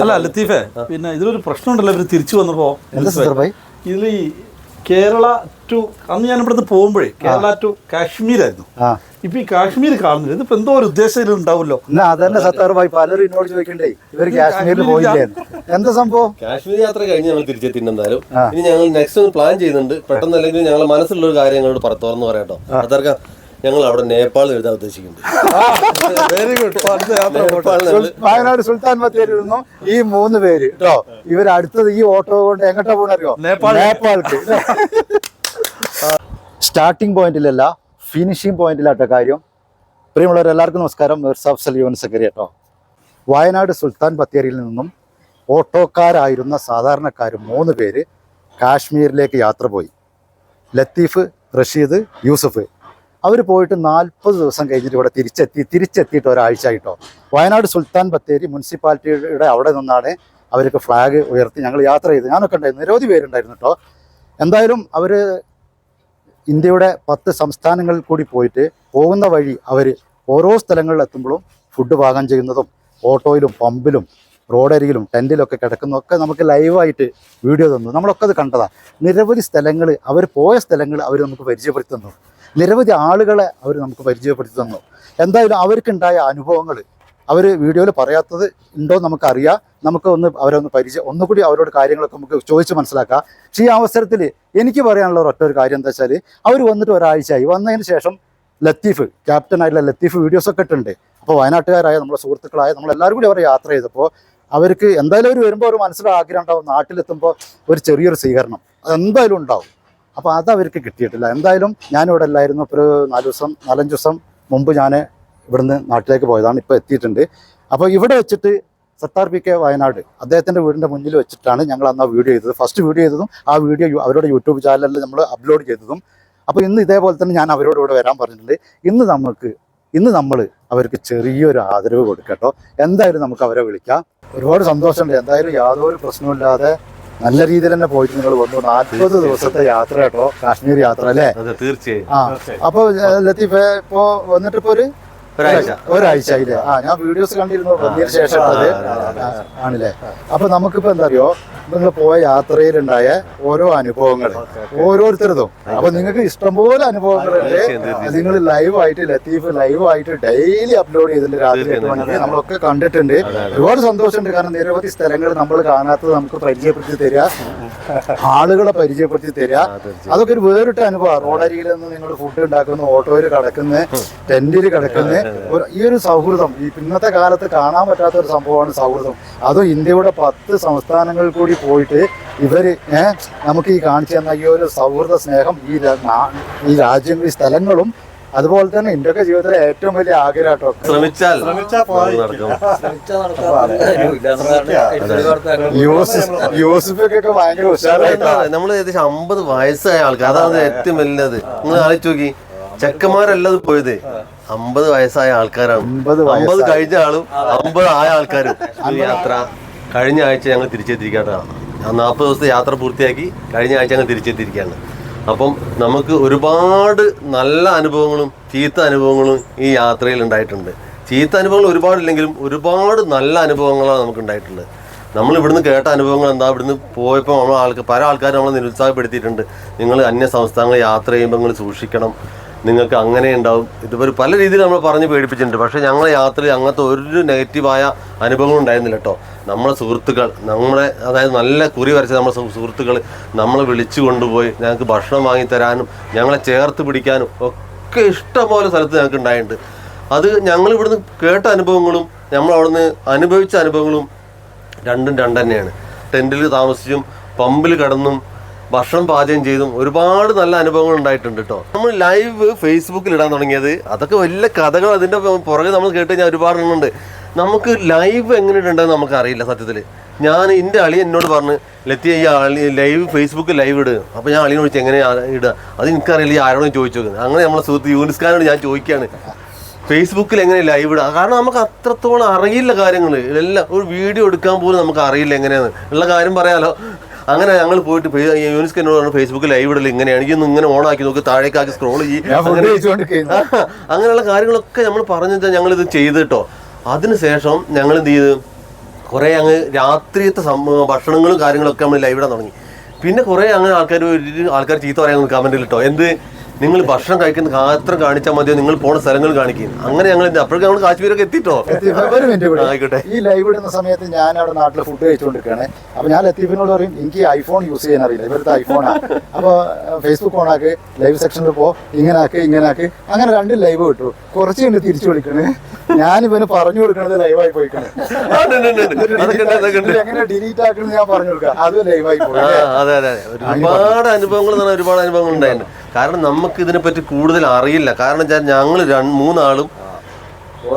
അല്ല ലത്തീഫേ, പിന്നെ ഇതിലൊരു പ്രശ്നമുണ്ടല്ലോ ഇവർ തിരിച്ചു വന്നപ്പോ. ഇതിൽ ഈ കേരള ടു അന്ന് ഞാൻ ഇവിടുന്ന് പോകുമ്പോഴേ കേരള ടു കാശ്മീരായിരുന്നു. ഇപ്പൊ ഈ കാശ്മീർ കാണുന്നില്ല. ഇതിപ്പോ എന്തോ ഒരു ഉദ്ദേശം ഉണ്ടാവുമല്ലോ. അതന്നെ സത്താറുമായി പലരും എന്നോട് ചോദിക്കണ്ടേ ഇവർ കാശ്മീരിൽ പോയില്ലേ, എന്താ സംഭവം? കാശ്മീർ യാത്ര കഴിഞ്ഞ് ഞങ്ങൾ തിരിച്ചെത്തിണ്ടാലും ഇനി ഞങ്ങൾ നെക്സ്റ്റ് ഒന്ന് പ്ലാൻ ചെയ്യുന്നുണ്ട്. പെട്ടെന്ന് അല്ലെങ്കിൽ ഞങ്ങളുടെ മനസ്സിലുള്ള ഒരു കാര്യം ഞങ്ങളോട് തുറന്നു പറയാട്ടോ. അതർക്ക ഞങ്ങൾ അവിടെ നേപ്പാളിൽ എഴുതാൻ ഉദ്ദേശിക്കുന്നുണ്ട്. Very good. വയനാട് സുൽത്താൻ ബത്തേരിയിൽ നിന്നും ഈ 3 പേര് കേട്ടോ. ഇവർ അടുത്തത് ഈ ഓട്ടോ കൊണ്ട് എങ്ങോട്ടാ പോകണറിയോ? നേപ്പാൾക്ക്. സ്റ്റാർട്ടിംഗ് പോയിന്റിലല്ല, ഫിനിഷിംഗ് പോയിന്റിലാട്ടോ കാര്യം. പ്രിയമുള്ളവർ എല്ലാവർക്കും നമസ്കാരം. യൂനിസക്കരി കേട്ടോ. വയനാട് സുൽത്താൻ ബത്തേരിയിൽ നിന്നും ഓട്ടോക്കാരായിരുന്ന സാധാരണക്കാർ 3 പേര് കാശ്മീരിലേക്ക് യാത്ര പോയി. ലത്തീഫ്, റഷീദ്, യൂസഫ്. അവർ പോയിട്ട് 40 ദിവസം കഴിഞ്ഞിട്ട് ഇവിടെ തിരിച്ചെത്തിയിട്ട് ഒരാഴ്ച ആയിട്ടോ. വയനാട് സുൽത്താൻ ബത്തേരി മുനിസിപ്പാലിറ്റിയുടെ അവിടെ നിന്നാണ് അവർക്ക് ഫ്ലാഗ് ഉയർത്തി ഞങ്ങൾ യാത്ര ചെയ്ത്. ഞാനൊക്കെ ഉണ്ടായിരുന്നു, നിരവധി പേരുണ്ടായിരുന്നു കേട്ടോ. എന്തായാലും അവർ ഇന്ത്യയുടെ 10 സംസ്ഥാനങ്ങളിൽ കൂടി പോയിട്ട് പോകുന്ന വഴി അവർ ഓരോ സ്ഥലങ്ങളിൽ എത്തുമ്പോഴും ഫുഡ് പാകം ചെയ്യുന്നതും ഓട്ടോയിലും പമ്പിലും റോഡരികിലും ടെൻറ്റിലൊക്കെ കിടക്കുന്നതൊക്കെ നമുക്ക് ലൈവായിട്ട് വീഡിയോ തന്നു. നമ്മളൊക്കെ അത് കണ്ടതാണ്. നിരവധി സ്ഥലങ്ങൾ, അവർ പോയ സ്ഥലങ്ങൾ അവർ നമുക്ക് പരിചയപ്പെടുത്തി തന്നു. നിരവധി ആളുകളെ അവർ നമുക്ക് പരിചയപ്പെടുത്തി തന്നു. എന്തായാലും അവർക്കുണ്ടായ അനുഭവങ്ങൾ അവർ വീഡിയോയിൽ പറയാത്തത് ഉണ്ടോ നമുക്കറിയാം. നമുക്ക് ഒന്നുകൂടി അവരോട് കാര്യങ്ങളൊക്കെ നമുക്ക് ചോദിച്ച് മനസ്സിലാക്കാം. പക്ഷേ ഈ അവസരത്തിൽ എനിക്ക് പറയാനുള്ള ഒറ്റൊരു കാര്യം എന്താ വെച്ചാൽ, അവർ വന്നിട്ട് ഒരാഴ്ചയായി. വന്നതിന് ശേഷം ലത്തീഫ്, ക്യാപ്റ്റനായിട്ടുള്ള ലത്തീഫ് വീഡിയോസൊക്കെ ഇട്ടുണ്ട്. അപ്പോൾ വയനാട്ടുകാരായ നമ്മുടെ സുഹൃത്തുക്കളായ നമ്മളെല്ലാവരും കൂടി അവരെ യാത്ര ചെയ്തപ്പോൾ അവർക്ക് എന്തായാലും അവർ വരുമ്പോൾ ഒരു മനസ്സിൽ ആഗ്രഹം ഉണ്ടാവും, നാട്ടിലെത്തുമ്പോൾ ഒരു ചെറിയൊരു സ്വീകരണം അതെന്തായാലും ഉണ്ടാവും. അപ്പോൾ അതവർക്ക് കിട്ടിയിട്ടില്ല. എന്തായാലും ഞാനിവിടെ അല്ലായിരുന്നു. ഇപ്പോൾ ഒരു 4-5 ദിവസം മുമ്പ് ഞാൻ ഇവിടുന്ന് നാട്ടിലേക്ക് പോയതാണ്. ഇപ്പോൾ എത്തിയിട്ടുണ്ട്. അപ്പോൾ ഇവിടെ വെച്ചിട്ട് സത്താർ PK വയനാട് അദ്ദേഹത്തിൻ്റെ വീടിൻ്റെ മുന്നിൽ വെച്ചിട്ടാണ് ഞങ്ങൾ അന്ന് ആ വീഡിയോ ചെയ്തത്. ഫസ്റ്റ് വീഡിയോ ചെയ്തതും ആ വീഡിയോ അവരുടെ യൂട്യൂബ് ചാനലിൽ നമ്മൾ അപ്ലോഡ് ചെയ്തതും. അപ്പോൾ ഇന്ന് ഇതേപോലെ തന്നെ ഞാൻ അവരോട് ഇവിടെ വരാൻ പറഞ്ഞിട്ടുണ്ട്. ഇന്ന് നമ്മൾ അവർക്ക് ചെറിയൊരു ആദരവ് കൊടുക്കട്ടോ. എന്തായാലും നമുക്ക് അവരെ വിളിക്കാം. ഒരുപാട് സന്തോഷമുണ്ട്. എന്തായാലും യാതൊരു പ്രശ്നമില്ലാതെ നല്ല രീതിയിൽ തന്നെ പോയിട്ട് നിങ്ങൾ വന്നു. 40 ദിവസത്തെ യാത്ര കേട്ടോ, കാശ്മീർ യാത്ര അല്ലേ? തീർച്ചയായും. അപ്പൊ ലത്തീഫ് ഇപ്പോ വന്നിട്ട് ഇപ്പൊ ഒരാഴ്ച ആയില്ലേ? ഞാൻ വീഡിയോസ് കണ്ടിരുന്നു വന്നതിന് ശേഷം ആണല്ലേ? അപ്പൊ നമുക്കിപ്പോ എന്താ അറിയോ, നിങ്ങൾ പോയ യാത്രയിലുണ്ടായ ഓരോ അനുഭവങ്ങൾ ഓരോരുത്തരതും. അപ്പൊ നിങ്ങൾക്ക് ഇഷ്ടംപോലെ അനുഭവങ്ങളുണ്ട്. നിങ്ങൾ ലൈവായിട്ട് ലത്തീഫ് ലൈവായിട്ട് ഡെയിലി അപ്ലോഡ് ചെയ്തിട്ടുണ്ട്. രാത്രി 8 മണിക്ക് നമ്മളൊക്കെ കണ്ടിട്ടുണ്ട്. ഒരുപാട് സന്തോഷമുണ്ട്. കാരണം നിരവധി സ്ഥലങ്ങൾ നമ്മൾ കാണാത്തത് നമുക്ക് പരിചയപ്പെടുത്തി തരിക, ആളുകളെ പരിചയപ്പെടുത്തി തരിക. അതൊക്കെ ഒരു വേറിട്ട അനുഭവം. റോഡരികിൽ നിന്ന് നിങ്ങൾ ഫുഡ് ഉണ്ടാക്കുന്നു, ഓട്ടോയിൽ കിടക്കുന്ന, ടെന്റിൽ കിടക്കുന്ന ഈ ഒരു സൗഹൃദം ഈ ഇന്നത്തെ കാലത്ത് കാണാൻ പറ്റാത്ത ഒരു സംഭവമാണ് സൗഹൃദം. അതും ഇന്ത്യയുടെ 10 സംസ്ഥാനങ്ങളിൽ കൂടി പോയിട്ട് ഇവര് നമുക്ക് ഈ കാണിച്ചു തന്ന ഈ ഒരു സൗഹൃദ സ്നേഹം ഈ രാജ്യം, ഈ സ്ഥലങ്ങളും അതുപോലെ തന്നെ ഇന്ത്യയുടെ ജീവിതത്തിലെ ഏറ്റവും വലിയ ആഗ്രഹം. യൂസഫൊക്കെ ഭയങ്കര ഉഷാറായിട്ടാണ്. നമ്മൾ ഏകദേശം 50 വയസ്സായ ആൾക്കാർ, അതാണ് ഏറ്റവും വലുത്. നിങ്ങൾ ആലോചിച്ച് നോക്കി, ചെക്കന്മാരല്ലത് പോയത് 50 വയസ്സായ ആൾക്കാരാണ്. 50 കഴിഞ്ഞ ആളും 50 ആയ ആൾക്കാരും. യാത്ര കഴിഞ്ഞ ആഴ്ച ഞങ്ങൾ തിരിച്ചെത്തിയിരിക്കാനാണ്. 40 ദിവസത്തെ യാത്ര പൂർത്തിയാക്കി കഴിഞ്ഞ ആഴ്ച ഞങ്ങൾ തിരിച്ചെത്തിയിരിക്കുകയാണ്. അപ്പം നമുക്ക് ഒരുപാട് നല്ല അനുഭവങ്ങളും ചീത്ത അനുഭവങ്ങളും ഈ യാത്രയിൽ ഉണ്ടായിട്ടുണ്ട്. ചീത്ത അനുഭവങ്ങൾ ഒരുപാടില്ലെങ്കിലും ഒരുപാട് നല്ല അനുഭവങ്ങളാണ് നമുക്ക് ഉണ്ടായിട്ടുള്ളത്. നമ്മൾ ഇവിടുന്ന് കേട്ട അനുഭവങ്ങൾ എന്താ, ഇവിടുന്ന് പോയപ്പോൾ പല ആൾക്കാരും നമ്മളെ നിരുത്സാഹപ്പെടുത്തിയിട്ടുണ്ട്. നിങ്ങൾ അന്യ സംസ്ഥാനങ്ങൾ യാത്ര ചെയ്യുമ്പോൾ നിങ്ങൾ സൂക്ഷിക്കണം, നിങ്ങൾക്ക് അങ്ങനെ ഉണ്ടാവും, ഇതുപോലെ പല രീതിയിൽ നമ്മൾ പറഞ്ഞ് പേടിപ്പിച്ചിട്ടുണ്ട്. പക്ഷേ ഞങ്ങളെ യാത്രയിൽ അങ്ങനത്തെ ഒരു നെഗറ്റീവായ അനുഭവങ്ങളും ഉണ്ടായിരുന്നില്ല കേട്ടോ. നമ്മളെ സുഹൃത്തുക്കൾ, അതായത് നല്ല കുറി വരച്ച നമ്മളെ സുഹൃത്തുക്കൾ നമ്മളെ വിളിച്ചു കൊണ്ടുപോയി ഞങ്ങൾക്ക് ഭക്ഷണം വാങ്ങിത്തരാനും ഞങ്ങളെ ചേർത്ത് പിടിക്കാനും ഒക്കെ ഇഷ്ടംപോലെ സ്ഥലത്ത് ഞങ്ങൾക്ക് ഉണ്ടായിട്ടുണ്ട്. അത് ഞങ്ങൾ ഇവിടുന്ന് കേട്ട അനുഭവങ്ങളും നമ്മൾ അവിടുന്ന് അനുഭവിച്ച അനുഭവങ്ങളും രണ്ടും തന്നെയാണ്. ടെൻറ്റിൽ താമസിച്ചും പമ്പിൽ കിടന്നും ഭക്ഷണം പാചകം ചെയ്തും ഒരുപാട് നല്ല അനുഭവങ്ങൾ ഉണ്ടായിട്ടുണ്ട് കേട്ടോ. നമ്മൾ ലൈവ് ഫേസ്ബുക്കിൽ ഇടാൻ തുടങ്ങിയത് അതൊക്കെ വലിയ കഥകൾ അതിൻ്റെ പുറകെ നമ്മൾ കേട്ട് കഴിഞ്ഞാൽ ഒരുപാട് എണ്ണുണ്ട്. നമുക്ക് ലൈവ് എങ്ങനെ ഇടേണ്ടതെന്ന് നമുക്ക് അറിയില്ല സത്യത്തിൽ. എൻ്റെ അളി എന്നോട് പറഞ്ഞ് ലത്തിയ ഈ ലൈവ് ഫേസ്ബുക്കിൽ ലൈവ് ഇടുക. അപ്പോൾ ഞാൻ അളിയോട് ചോദിച്ചു എങ്ങനെയാണ് ഇടുക, അത് എനിക്കറിയില്ല, ഈ ആരോടും ചോദിച്ചു നോക്കുന്നത്. അങ്ങനെ നമ്മളെ സുഹൃത്ത് യൂനിസ്കാനോട് ഞാൻ ചോദിക്കുകയാണ് ഫേസ്ബുക്കിൽ എങ്ങനെ ലൈവ് ഇടുക. കാരണം നമുക്ക് അത്രത്തോളം അറിയില്ല കാര്യങ്ങൾ എല്ലാം. ഒരു വീഡിയോ എടുക്കാൻ പോലും നമുക്ക് അറിയില്ല എങ്ങനെയാണ് ഉള്ള കാര്യം പറയാലോ. അങ്ങനെ ഞങ്ങൾ പോയിട്ട് യൂനിസ്ക് എന്നോട് പറഞ്ഞു ഫേസ്ബുക്കിൽ ലൈവ് ഇടൽ ഇങ്ങനെയാണ്, ഇതൊന്നും ഇങ്ങനെ ഓണാക്കി നോക്കി താഴേക്കാക്കി സ്ക്രോൾ ചെയ്യും, അങ്ങനെയുള്ള കാര്യങ്ങളൊക്കെ നമ്മൾ പറഞ്ഞു ഞങ്ങളിത് ചെയ്ത് കേട്ടോ. അതിനുശേഷം ഞങ്ങൾ എന്ത് ചെയ്ത് കുറേ അങ്ങ് രാത്രിയത്തെ ഭക്ഷണങ്ങളും കാര്യങ്ങളൊക്കെ നമ്മൾ ലൈവിടാൻ തുടങ്ങി. പിന്നെ കുറേ അങ്ങനെ ആൾക്കാർ ചീത്ത പറയാൻ കമന്റിൽ ഇട്ടോ, എന്ത് നിങ്ങൾ ഭക്ഷണം കഴിക്കുന്ന മാത്രം കാണിച്ചാൽ മതിയോ, നിങ്ങൾ പോണ സ്ഥലങ്ങൾ കാണിക്കും. അങ്ങനെ ഞങ്ങൾ അപ്പോഴേക്കും നമ്മൾ കാശ്മീരൊക്കെ എത്തിട്ടോ. ആയിക്കോട്ടെ. ഈ ലൈവ് ഇടുന്ന സമയത്ത് ഞാൻ അവിടെ നാട്ടിൽ ഫുഡ് കഴിച്ചുകൊണ്ടിരിക്കുകയാണ്. അപ്പൊ ഞാൻ ലത്തീഫിനോട് പറയും എനിക്ക് ഐഫോൺ യൂസ് ചെയ്യാൻ അറിയില്ല, ഇവിടുത്തെ ഐഫോണാണ്. അപ്പോൾ ഫേസ്ബുക്ക് ഓണാക്ക്, ലൈവ് സെക്ഷനിൽ പോ, ഇങ്ങനാക്ക് അങ്ങനെ 2 ലൈവ് കിട്ടു. കുറച്ച് കണ്ട് തിരിച്ചു വിളിക്കണേ, ഞാൻ ഇവന് പറഞ്ഞു കൊടുക്കണത് ലൈവായി പോയിക്കണേ, എങ്ങനെ ഡിലീറ്റ് ആക്കണെന്ന് ഞാൻ പറഞ്ഞു കൊടുക്കാം, അത് ലൈവായി പോയി. അതെ അതെ, ഒരുപാട് അനുഭവങ്ങൾ ഉണ്ടായിരുന്നു. കാരണം നമുക്ക് ഇതിനെപ്പറ്റി കൂടുതൽ അറിയില്ല. കാരണം ഞങ്ങൾ 3 ആളും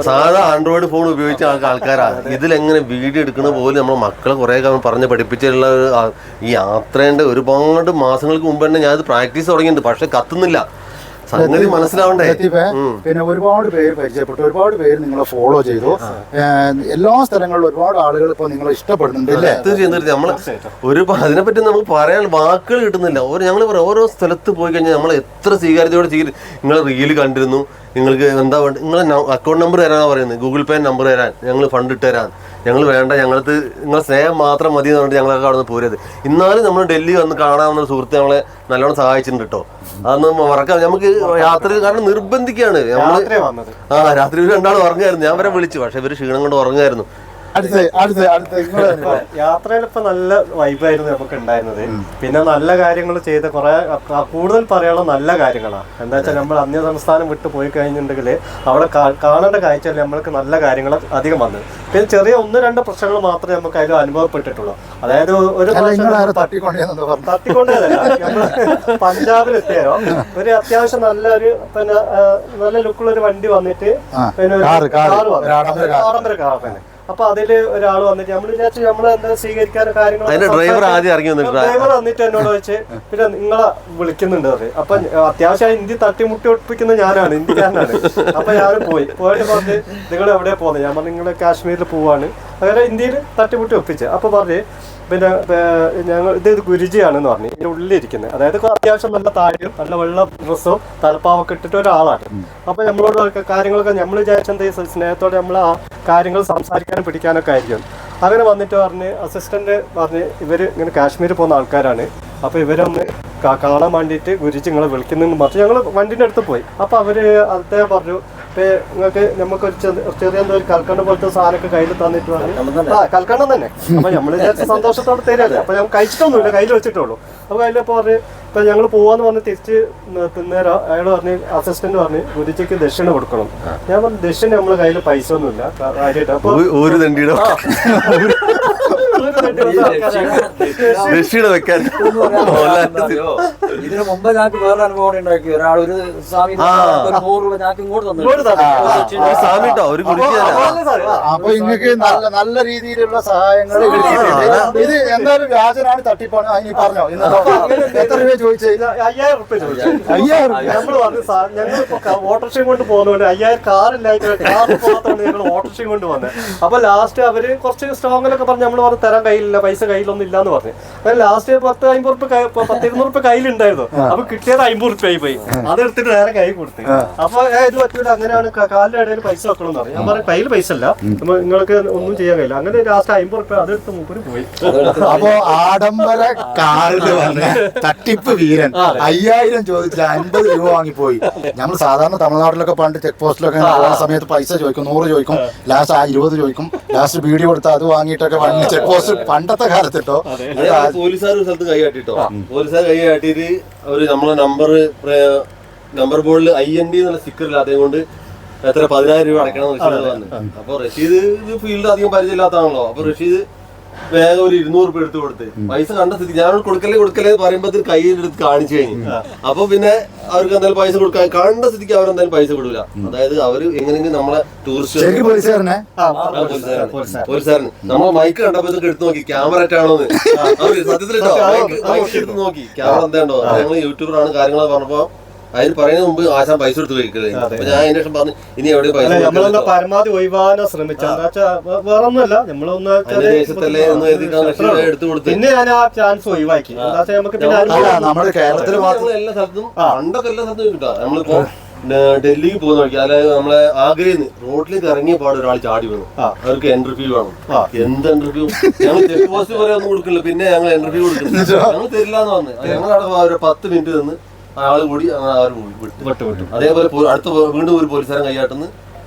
സാധാ ആൻഡ്രോയിഡ് ഫോൺ ഉപയോഗിച്ച ആൾക്കാരാണ്. ഇതിലെങ്ങനെ വീഡിയോ എടുക്കുന്ന പോലും നമ്മൾ മക്കളെ കുറെ പറഞ്ഞ് പഠിപ്പിച്ചിട്ടുള്ള ഈ യാത്രേൻ്റെ ഒരുപാട് മാസങ്ങൾക്ക് മുമ്പ് തന്നെ ഞാൻ ഇത് പ്രാക്ടീസ് തുടങ്ങിയിട്ടുണ്ട്. പക്ഷെ കത്തുന്നില്ല, സംഗതി മനസ്സിലാവണ്ടേ. പിന്നെ ഒരുപാട് പേര് പരിചയപ്പെട്ടു, ഒരുപാട് പേര് നിങ്ങളെ ഫോളോ ചെയ്തു, എല്ലാ സ്ഥലങ്ങളിലും ഒരുപാട് ആളുകൾ ഇപ്പൊ നിങ്ങളെ ഇഷ്ടപ്പെടുന്നുണ്ട്. തീർച്ചയായും നമ്മള് അതിനെപ്പറ്റി നമുക്ക് പറയാൻ വാക്കുകൾ കിട്ടുന്നില്ല. ഞങ്ങൾ പറയാം, ഓരോ സ്ഥലത്ത് പോയി കഴിഞ്ഞാൽ നമ്മൾ എത്ര സ്വീകാര്യതയോടെ നിങ്ങളെ റീല് കണ്ടിരുന്നു, നിങ്ങൾക്ക് എന്താ വേണ്ട, നിങ്ങളെ അക്കൗണ്ട് നമ്പർ തരാനാണ് പറയുന്നത്, ഗൂഗിൾ പേ നമ്പർ തരാൻ, ഞങ്ങൾ ഫണ്ട് ഇട്ട് തരാൻ. ഞങ്ങൾ വേണ്ട, ഞങ്ങൾക്ക് നിങ്ങളെ സ്നേഹം മാത്രം മതി എന്ന് പറഞ്ഞിട്ട് ഞങ്ങളൊക്കെ അവിടെ നിന്ന് പോരത്. എന്നാലും നമ്മൾ ഡൽഹി വന്ന് കാണാവുന്ന സുഹൃത്ത് നമ്മളെ നല്ലോണം സഹായിച്ചിട്ടുണ്ട് കേട്ടോ. അതൊന്നും മറക്കാം നമുക്ക് യാത്ര, കാരണം നിർബന്ധിക്കുകയാണ് നമ്മള്. രാത്രി 2 ആൾ ഉറങ്ങായിരുന്നു, ഞാൻ വരെ വിളിച്ചു, പക്ഷെ ഇവര് ക്ഷീണം കൊണ്ട് ഉറങ്ങായിരുന്നു. യാത്രയിൽ ഇപ്പൊ നല്ല വൈബായിരുന്നു നമുക്ക് ഉണ്ടായിരുന്നത്. പിന്നെ നല്ല കാര്യങ്ങൾ ചെയ്ത കുറെ കൂടുതൽ പറയാനുള്ള നല്ല കാര്യങ്ങളാണ്. എന്താ വെച്ചാൽ നമ്മൾ അന്യ സംസ്ഥാനം വിട്ട് പോയി കഴിഞ്ഞിട്ടുണ്ടെങ്കിൽ അവിടെ കാണേണ്ട കാഴ്ചയിൽ നമ്മൾക്ക് നല്ല കാര്യങ്ങൾ അധികം വന്നത്. പിന്നെ ചെറിയ 1-2 പ്രശ്നങ്ങൾ മാത്രമേ നമുക്ക് അതിൽ അനുഭവപ്പെട്ടിട്ടുള്ളൂ. അതായത് ഒരു തട്ടിക്കൊണ്ടതല്ല, നമ്മള് പഞ്ചാബിലെത്തിയാലോ ഒരു അത്യാവശ്യം നല്ലൊരു പിന്നെ നല്ല ലുക്കുള്ള ഒരു വണ്ടി വന്നിട്ട് പിന്നെ ആഡംബര കാർ തന്നെ. അപ്പൊ അതില് ഒരാൾ വന്നിട്ട് നമ്മൾ വിചാരിച്ചു നമ്മളെന്താ സ്വീകരിക്കാനും കാര്യങ്ങളും ഡ്രൈവർ വന്നിട്ട് എന്നോട് വെച്ച് പിന്നെ നിങ്ങളെ വിളിക്കുന്നുണ്ട് പറയും. അപ്പൊ അത്യാവശ്യം ഹിന്ദി തട്ടിമുട്ടി ഒട്ടിപ്പിക്കുന്ന ഞാനാണ്, ഹിന്ദിക്കാരനാണ്. അപ്പൊ ഞാൻ പോയിട്ട് പറഞ്ഞ് നിങ്ങൾ എവിടെയാ പോകുന്നത്, ഞാൻ പറഞ്ഞു നിങ്ങൾ കാശ്മീരിൽ പോവാണ്. അങ്ങനെ ഹിന്ദിയിൽ തട്ടിമുട്ടി ഒപ്പിച്ച്. അപ്പൊ പറഞ്ഞ് പിന്നെ ഞങ്ങൾ ഇത് ഗുരുജിയാണെന്ന് പറഞ്ഞു, ഇതിൻ്റെ ഉള്ളിലിരിക്കുന്നത്. അതായത് അത്യാവശ്യം നല്ല താഴെയും നല്ല വെള്ള ഡ്രസ്സും തലപ്പാവൊക്കെ ഇട്ടിട്ട് ഒരാളാണ്. അപ്പൊ നമ്മളോട് കാര്യങ്ങളൊക്കെ നമ്മൾ വിചാരിച്ചെന്ത് സ്നേഹത്തോടെ നമ്മൾ ആ കാര്യങ്ങൾ സംസാരിക്കാനും പിടിക്കാനൊക്കെ ആയിരിക്കും. അങ്ങനെ വന്നിട്ട് പറഞ്ഞ് അസിസ്റ്റന്റ് പറഞ്ഞ് ഇവർ ഇങ്ങനെ കാശ്മീർ പോകുന്ന ആൾക്കാരാണ്, അപ്പോൾ ഇവരൊന്ന് കാണാൻ വേണ്ടിയിട്ട് ഗുരുജി നിങ്ങളെ വിളിക്കുന്നെന്ന് പറഞ്ഞു. ഞങ്ങൾ വണ്ടിൻ്റെ അടുത്ത് പോയി. അപ്പോൾ അദ്ദേഹം പറഞ്ഞു നിങ്ങൾക്ക് നമുക്കൊരു ചെറിയ എന്തോ ഒരു കൽക്കണ്ട പോലത്തെ സാധനമൊക്കെ കയ്യിൽ തന്നിട്ട് പറഞ്ഞു. കൽക്കണ്ടം തന്നെ. അപ്പൊ നമ്മൾ വിചാരിച്ച സന്തോഷത്തോടെ തരാല്ലേ. അപ്പൊ ഞങ്ങൾ കഴിച്ചിട്ടൊന്നുമില്ല, കയ്യിൽ വെച്ചിട്ടുള്ളൂ. അപ്പൊ കയ്യിലപ്പോൾ പറഞ്ഞ് ഇപ്പൊ ഞങ്ങൾ പോവാന്ന് പറഞ്ഞ് തിരിച്ച് തിന്നേരം അയാൾ പറഞ്ഞ് അസിസ്റ്റന്റ് പറഞ്ഞ് ഗുരുജിക്ക് ദക്ഷിണ കൊടുക്കണം. ഞാൻ പറഞ്ഞു ദക്ഷിണ നമ്മളെ കയ്യിൽ പൈസ ഒന്നുമില്ല കാര്യമായിട്ട്. അപ്പൊ ഇതിനു മുമ്പ് ഞങ്ങൾക്ക് വേറെ അനുഭവം ഉണ്ടാക്കി. ഒരാൾ ഒരു സ്വാമി 100 രൂപ ഞങ്ങൾക്ക് ഇങ്ങോട്ട് തന്നു. അപ്പൊ നിങ്ങൾക്ക് നല്ല രീതിയിലുള്ള സഹായങ്ങൾ ഇത് എന്തായാലും വ്യാജനാണ്, തട്ടിപ്പാണ്. അതിന് പറഞ്ഞോ എത്ര രൂപ ചോദിച്ചേ? 5000 രൂപ ചോദിച്ചു. 5000 നമ്മൾ പറഞ്ഞു ഞങ്ങളിപ്പോ ഓട്ടോറിക്ഷയും കൊണ്ട് പോകുന്നതുകൊണ്ട് 5000 കാറില്ലായിട്ട് കാർ പോകാത്തതുകൊണ്ട് ഞങ്ങൾ ഓട്ടോറിക്ഷയും കൊണ്ട് വന്നത്. അപ്പൊ ലാസ്റ്റ് അവര് കുറച്ച് സ്ട്രോങ്ങിലൊക്കെ പറഞ്ഞ് നമ്മൾ പറഞ്ഞു തരാൻ കയ്യിലില്ല, പൈസ കയ്യിലൊന്നും ഇല്ലാന്ന് പറഞ്ഞു. അങ്ങനെ ലാസ്റ്റ് 10-50 രൂപ 10-200 രൂപ കയ്യിലുണ്ടായിരുന്നു. അപ്പൊ കിട്ടിയത് 50 രൂപ പോയി. അതെടുത്തിട്ട് നേരെ കൈ കൊടുത്തു. അപ്പൊ ഇത് പറ്റൂല, അങ്ങനെയാണ് കാലിന്റെ ഇടയിൽ പൈസ വെക്കണം എന്ന് പറഞ്ഞു. ഞാൻ പറഞ്ഞു കയ്യിൽ പൈസ അല്ല, നിങ്ങൾക്ക് ഒന്നും ചെയ്യാൻ കഴിയില്ല. അങ്ങനെ ലാസ്റ്റ് 50 രൂപ അതെടുത്ത് മൂപ്പര് പോയി. അപ്പൊ ആഡംബര കാറിൽ വന്ന് തട്ടിപ്പ് വീരൻ 5000 ചോദിച്ചില്ല, 50 രൂപ വാങ്ങിപ്പോയി. നമ്മൾ സാധാരണ തമിഴ്നാട്ടിലൊക്കെ പണ്ട് ചെക്ക് പോസ്റ്റിലൊക്കെ പോകുന്ന സമയത്ത് പൈസ ചോദിക്കും, 100 ചോദിക്കും, ലാസ്റ്റ് 20 ചോദിക്കും, ലാസ്റ്റ് വീഡിയോ കൊടുത്ത് അത് വാങ്ങിയിട്ടൊക്കെ വണ്ടി ചെക്ക് പോസ്റ്റ് പണ്ടത്തെ കാലത്തിട്ടോ. പോലീസുകാർ സ്ഥലത്ത് കൈകാട്ടിട്ടോ, പോലീസുകാർ കൈകാട്ടിയിട്ട് അവര് നമ്മളെ നമ്പർ ബോർഡിൽ IND എന്നുള്ള സ്റ്റിക്കർ ഇല്ലാത്തത് കൊണ്ട് എത്ര 10000 രൂപ അടയ്ക്കണം റഷീദ് പറഞ്ഞു. അപ്പൊ റഷീദ് ഫീൽഡ് അധികം പരിചയമില്ലാത്തതാണല്ലോ. അപ്പൊ റഷീദ് വേഗം ഒരു 200 രൂപ എടുത്ത് കൊടുത്ത് പൈസ കണ്ട സ്ഥിതി ഞാൻ കൊടുക്കല്ലേ പറയുമ്പോ കയ്യിലെടുത്ത് കാണിച്ചു കഴിഞ്ഞു. അപ്പൊ പിന്നെ അവർക്ക് എന്തായാലും പൈസ കൊടുക്കാൻ കണ്ട സ്ഥിതിക്ക് അവരെന്തായാലും പൈസ കൊടുക്കില്ല. അതായത് അവര് എങ്ങനെയെങ്കിലും നമ്മളെ ടൂറിസ്റ്റ് പോലീസുകാരന് നമ്മളെ മൈക്ക് കണ്ടപ്പോ എടുത്ത് നോക്കി ക്യാമറ ആയിട്ടാണോന്ന്. സത്യത്തിലിട്ടോ മൈക്ക് എടുത്ത് നോക്കി ക്യാമറ എന്താണ്ടോ, ഞങ്ങൾ യൂട്യൂബറാണ് കാര്യങ്ങളൊക്കെ പറഞ്ഞപ്പോ അതിന് പറയുന്നതിന് മുമ്പ് ആശാൻ പൈസ എടുത്ത് കഴിക്കുന്നത്. അപ്പൊ ഞാൻ അതിന് ശേഷം പറഞ്ഞു ഇനി എവിടെയും പൈസ നമ്മളൊന്ന് പരമാവധി ഒഴിവാനോ ശ്രമിച്ചു. വേറെ ഒന്നുമല്ല, നമ്മളൊന്ന് എടുത്തു കൊടുത്തു. പിന്നെ ഞാൻ ആ ചാൻസ് ഒഴിവാക്കി. എന്താ വെച്ചാൽ നമുക്ക് നമ്മുടെ കേരളത്തിൽ എല്ലാ സ്ഥലത്തും പണ്ടൊക്കെ എല്ലാ സ്ഥലത്തും കിട്ടാം. നമ്മളിപ്പോ ഡൽഹിക്ക് പോകുന്ന വഴിക്ക്, അതായത് നമ്മളെ ആഗ്രയിൽ നിന്ന് റോഡിലേക്ക് ഇറങ്ങിയ പാട് ഒരാൾ ചാടി വീണു. അവർക്ക് എൻട്രി ഫീ വേണം. എന്ത് എൻട്രി ഫീ? ഞങ്ങൾ ചെക്ക് പോസ്റ്റ് പോലെ ഒന്നും കൊടുക്കില്ല, പിന്നെ ഞങ്ങൾ എൻട്രി ഫീ കൊടുക്കില്ല, ഞങ്ങൾ തരില്ല എന്ന് പറഞ്ഞു. ഞങ്ങൾ അവിടെ ഒരു 10 മിനിറ്റ് നിന്ന് ആള് കൂടി അവർ വിട്ടു. അതേപോലെ അടുത്ത വീണ്ടും ഒരു പോലീസുകാരൻ കൈയാട്ടുന്നു,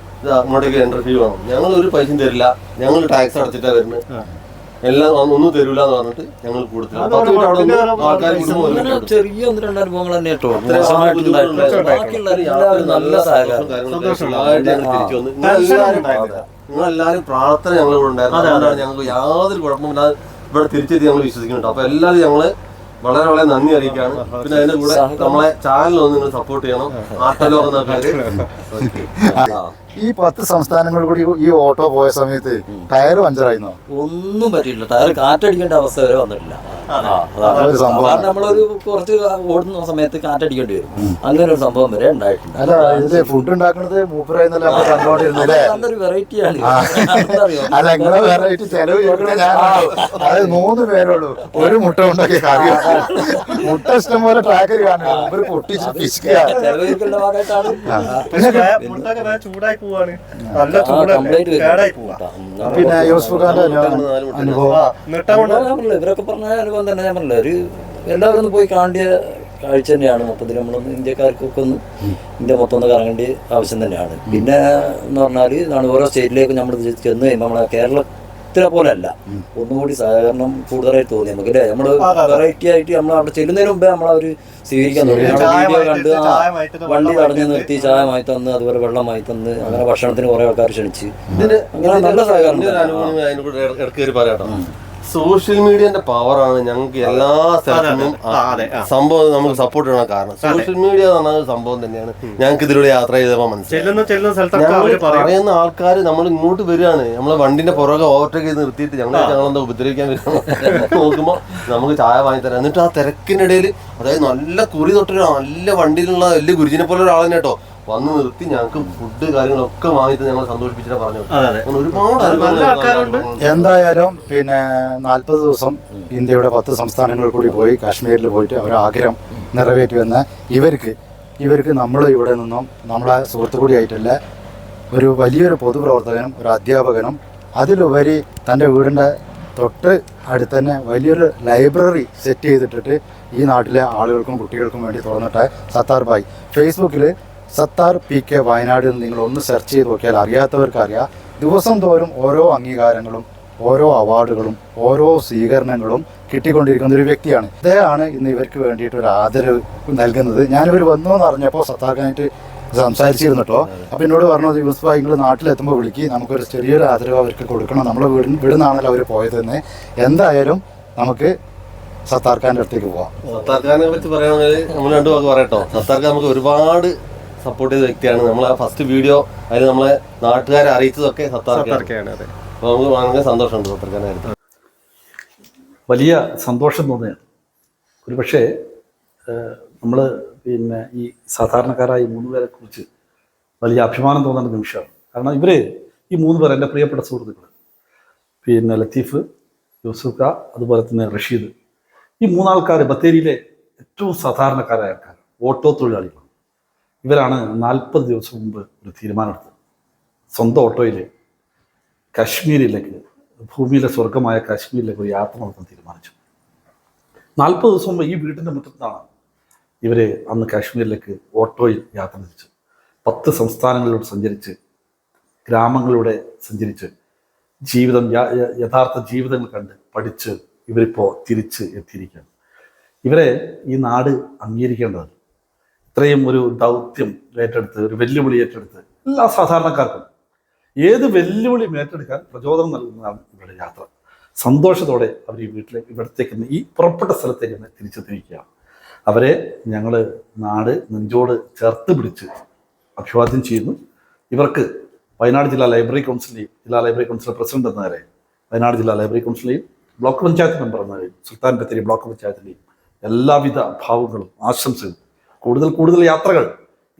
അങ്ങോട്ടേക്ക് എൻട്രി ഫീ വേണം. ഞങ്ങൾ ഒരു പൈസയും തരില്ല, ഞങ്ങൾ ടാക്സ് അടച്ചിട്ടാ വരുന്നത്, എല്ലാം ഒന്നും തരൂല എന്ന് പറഞ്ഞിട്ട് ഞങ്ങൾ കൊടുത്തില്ല. ചെറിയ 1-2 അനുഭവങ്ങൾ തന്നെ കേട്ടോ. നിങ്ങളെല്ലാരും പ്രാർത്ഥന ഞങ്ങൾ ഇവിടെ ഉണ്ടായിരുന്നു. അതുകൊണ്ടാണ് ഞങ്ങൾക്ക് യാതൊരു കുഴപ്പമില്ലാതെ ഇവിടെ തിരിച്ചെത്തി ഞങ്ങൾ വിശ്വസിക്കുന്നുണ്ട്. അപ്പൊ എല്ലാവരും ഞങ്ങള് വളരെ വളരെ നന്ദി അറിയിക്കുകയാണ്. പിന്നെ അതിന്റെ കൂടെ നമ്മളെ ചാനലൊന്ന് നിങ്ങൾ സപ്പോർട്ട് ചെയ്യണം. ആട്ടലോകം ഈ 10 സംസ്ഥാനങ്ങൾ കൂടി ഈ ഓട്ടോ പോയ സമയത്ത് ടയർ പഞ്ചറായിരുന്നോ? ഒന്നും പറ്റിയില്ല. ടയർ കാറ്റടിക്കേണ്ട അവസ്ഥ വരെ വന്നിട്ടില്ല. കാരണം നമ്മളൊരു കുറച്ച് ഓടുന്ന സമയത്ത് കാറ്റടിക്കേണ്ടി വരും. അങ്ങനെ ഒരു സംഭവം വരെ ഉണ്ടായിട്ടുണ്ട്. അല്ല, ഇത് ഫുഡ് ഉണ്ടാക്കുന്നത് മൂപ്പരായിരുന്നല്ലോ നമ്മൾ കണ്ടോണ്ടിരുന്നില്ലേ? നല്ലൊരു വെറൈറ്റിയാണ്. അല്ല, നിങ്ങളെ വെറൈറ്റി ചെലവ് ചോദിക്കണേ ഞാൻ. അത് 3 പേരുള്ളൂ, ഒരു മുട്ട ഉണ്ടാക്കിയ കറി. മുട്ട ഇഷ്ടം പോലെ ട്രാക്കർ കാണുക, പൊട്ടിച്ച് പിശുക. ചെലവിന്റെ ഭാഗമായിട്ടാണ്. ചൂടായി പോവാണ്, നല്ല ചൂടായി പോവാ. പിന്നെ യൂസുഫ് ഖാന്റെ അനുഭവം ഇവരൊക്കെ പറഞ്ഞ അനുഭവം തന്നെ. ഞാൻ പറഞ്ഞില്ല, ഒരു എല്ലാവരും ഒന്ന് പോയി കാണേണ്ട കാഴ്ച തന്നെയാണ്. മൊത്തത്തിൽ നമ്മളൊന്ന് ഇന്ത്യക്കാർക്കൊക്കെ ഒന്ന് ഇന്ത്യ മൊത്തം ഒന്ന് കറങ്ങേണ്ട ആവശ്യം തന്നെയാണ്. പിന്നെ എന്ന് പറഞ്ഞാൽ ഇതാണ് ഓരോ സ്റ്റേറ്റിലേക്ക് നമ്മൾ ചെന്ന് കഴിയുമ്പോൾ നമ്മളെ കേരളത്തിലെ പോലെ അല്ല, ഒന്നുകൂടി സഹകരണം കൂടുതലായിട്ട് തോന്നി നമുക്ക് അല്ലേ. നമ്മൾ വെറൈറ്റി ആയിട്ട് നമ്മൾ അവിടെ ചെല്ലുന്നതിന് മുമ്പേ നമ്മളവർ സ്വീകരിക്കാൻ തുടങ്ങി. വീഡിയോ കണ്ട് വണ്ടി തടഞ്ഞു നിർത്തി ചായ മായി തന്ന്, അതുപോലെ വെള്ളം മായി തന്ന്, അങ്ങനെ ഭക്ഷണത്തിന് കുറെ ആൾക്കാർ ക്ഷണിച്ച്, അങ്ങനെ നല്ല സഹകരണം. സോഷ്യൽ മീഡിയന്റെ പവറാണ് ഞങ്ങൾക്ക് എല്ലാ സ്ഥലത്തും സംഭവം നമുക്ക് സപ്പോർട്ട് ചെയ്യണം. കാരണം സോഷ്യൽ മീഡിയ എന്ന് പറഞ്ഞ സംഭവം തന്നെയാണ് ഞങ്ങൾക്ക് ഇതിലൂടെ യാത്ര ചെയ്തപ്പോൾ മനസ്സിലായി. പറയുന്ന ആൾക്കാർ നമ്മൾ ഇങ്ങോട്ട് വരികയാണ്, നമ്മളെ വണ്ടിന്റെ പുറകെ ഓവർടേക്ക് ചെയ്ത് നിർത്തിയിട്ട് ഞങ്ങളെന്താ ഉപദ്രവിക്കാൻ വരികയാണ്. നോക്കുമ്പോൾ നമുക്ക് ചായ വാങ്ങി തരാം. എന്നിട്ട് ആ തിരക്കിന്റെ ഇടയിൽ, അതായത് നല്ല കുറി തൊട്ടൊരു നല്ല വണ്ടിയിലുള്ള വലിയ ഗുരുജിനെ പോലെ ഒരാൾ തന്നെ കേട്ടോ വന്ന് നിർത്തി ഞങ്ങൾക്ക് ഫുഡ് കാര്യങ്ങളൊക്കെ വാങ്ങിയിട്ട് ഞങ്ങൾ സന്തോഷിപ്പിച്ചിട്ട് പറഞ്ഞു. ഒരുപാട് എന്തായാലും പിന്നെ 40 ദിവസം ഇന്ത്യയുടെ 10 സംസ്ഥാനങ്ങളിൽ കൂടി പോയി കാശ്മീരിൽ പോയിട്ട് അവരുടെ ആഗ്രഹം നിറവേറ്റി വന്ന ഇവർക്ക് നമ്മൾ ഇവിടെ നിന്നും നമ്മളെ സുഹൃത്തു കൂടിയായിട്ടല്ല, ഒരു വലിയൊരു പൊതുപ്രവർത്തകനും ഒരു അധ്യാപകനും അതിലുപരി തൻ്റെ വീടിൻ്റെ തൊട്ട് അടുത്ത് തന്നെ വലിയൊരു ലൈബ്രറി സെറ്റ് ചെയ്തിട്ടിട്ട് ഈ നാട്ടിലെ ആളുകൾക്കും കുട്ടികൾക്കും വേണ്ടി തുറന്നിട്ട സത്താർ ഭായ്. ഫേസ്ബുക്കിൽ സത്താർ PK വയനാട് നിങ്ങൾ ഒന്ന് സെർച്ച് ചെയ്ത് നോക്കിയാൽ അറിയാത്തവർക്ക് അറിയാം. ദിവസം തോറും ഓരോ അംഗീകാരങ്ങളും ഓരോ അവാർഡുകളും ഓരോ സ്വീകരണങ്ങളും കിട്ടിക്കൊണ്ടിരിക്കുന്ന ഒരു വ്യക്തിയാണ്. ഇദ്ദേഹമാണ് ഇന്ന് ഇവർക്ക് വേണ്ടിയിട്ട് ഒരു ആദരവ് നൽകുന്നത്. ഞാനിവർ വന്നു എന്ന് അറിഞ്ഞപ്പോൾ സത്താർക്കാനായിട്ട് സംസാരിച്ചിരുന്നു കേട്ടോ. അപ്പോൾ എന്നോട് പറഞ്ഞത് യൂസുഫ് ഭായ് നിങ്ങൾ നാട്ടിലെത്തുമ്പോൾ വിളിക്ക്, നമുക്കൊരു ചെറിയൊരു ആദരവ് അവർക്ക് കൊടുക്കണം, നമ്മളെ വീടുന്നാണല്ലോ അവർ പോയതെന്ന്. എന്തായാലും നമുക്ക് സത്താർ ഖാൻ്റെ അടുത്തേക്ക് പോവാം. സത്താർ ഖാനെ പറ്റി പറയുകയാണെങ്കിൽ നമ്മൾ 2 വാക്ക് പറയട്ടോ. സത്താർ ഖാൻ നമുക്ക് ഒരുപാട് സപ്പോർട്ട് ചെയ്ത വ്യക്തിയാണ്. നമ്മൾ ആ ഫസ്റ്റ് വീഡിയോ അതിൽ നമ്മളെ നാട്ടുകാരെ അറിയിച്ചതൊക്കെ സത്താർ ഖാനാണ്. അപ്പോൾ നമുക്ക് വളരെ സന്തോഷമുണ്ട് സത്താർ ഖാനെ. വലിയ സന്തോഷം തോന്നുകയാണ്. ഒരു പക്ഷേ നമ്മൾ പിന്നെ ഈ സാധാരണക്കാരായ 3 പേരെ കുറിച്ച് വലിയ അഭിമാനം തോന്നുന്ന നിമിഷമാണ്. കാരണം ഈ 3 പേർ എൻ്റെ പ്രിയപ്പെട്ട സുഹൃത്തുക്കൾ, പിന്നെ ലത്തീഫ്, യൂസുഫ് ഖാ, അതുപോലെ തന്നെ റഷീദ്. ഈ 3 ആൾക്കാർ ബത്തേരിയിലെ ഏറ്റവും സാധാരണക്കാരായ ആൾക്കാർ, ഓട്ടോ തൊഴിലാളികൾ. ഇവരാണ് 40 ദിവസം മുമ്പ് ഒരു തീരുമാനമെടുത്തത്. സ്വന്തം ഓട്ടോയിൽ കാശ്മീരിലേക്ക്, ഭൂമിയിലെ സ്വർഗമായ കാശ്മീരിലേക്ക് ഒരു യാത്ര നടത്താൻ തീരുമാനിച്ചു. 40 ദിവസം മുമ്പ് ഈ വീടിൻ്റെ മുറ്റത്താണ് ഇവർ അന്ന് കാശ്മീരിലേക്ക് ഓട്ടോയിൽ യാത്ര തിരിച്ചു. 10 സംസ്ഥാനങ്ങളിലൂടെ സഞ്ചരിച്ച്, ഗ്രാമങ്ങളിലൂടെ സഞ്ചരിച്ച്, ജീവിതം യഥാർത്ഥ ജീവിതങ്ങൾ കണ്ട് പഠിച്ച് ഇവരിപ്പോൾ തിരിച്ച് എത്തിയിരിക്കുകയാണ്. ഇവരെ ഈ നാട് അംഗീകരിക്കേണ്ടതാണ്. ഇത്രയും ഒരു ദൗത്യം ഏറ്റെടുത്ത്, ഒരു വെല്ലുവിളി ഏറ്റെടുത്ത്, എല്ലാ സാധാരണക്കാർക്കും ഏത് വെല്ലുവിളിയും ഏറ്റെടുക്കാൻ പ്രചോദനം നൽകുന്നതാണ് ഇവരുടെ യാത്ര. സന്തോഷത്തോടെ അവർ ഈ ഇവിടത്തേക്ക് ഈ പുറപ്പെട്ട സ്ഥലത്തേക്ക് തന്നെ തിരിച്ചെത്തിയിരിക്കുകയാണ്. അവരെ ഞങ്ങൾ നാട് നെഞ്ചോട് ചേർത്ത് പിടിച്ച് അഭിവാദ്യം ചെയ്യുന്നു. ഇവർക്ക് വയനാട് ജില്ലാ ലൈബ്രറി കൗൺസിലെയും ജില്ലാ ലൈബ്രറി കൗൺസിൽ പ്രസിഡന്റ് എന്ന നിലയിൽ, വയനാട് ജില്ലാ ലൈബ്രറി കൗൺസിലെയും ബ്ലോക്ക് പഞ്ചായത്ത് മെമ്പർ എന്ന നിലയിൽ, സുൽത്താൻ ബത്തേരി ബ്ലോക്ക് പഞ്ചായത്തിലെയും എല്ലാവിധ ഭാവങ്ങളും ആശംസകളും, കൂടുതൽ യാത്രകൾ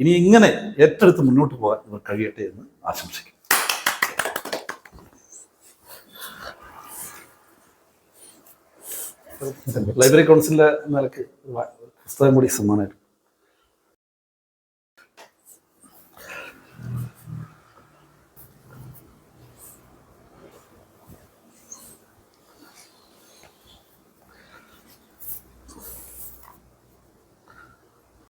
ഇനി ഇങ്ങനെ ഏറ്റെടുത്ത് മുന്നോട്ട് പോകാൻ ഇവർ കഴിയട്ടെ എന്ന് ആശംസിക്കും. ലൈബ്രറി കൗൺസിലിന്റെ നിലയ്ക്ക് പുസ്തകം കൂടി സമ്മാനമായിട്ട്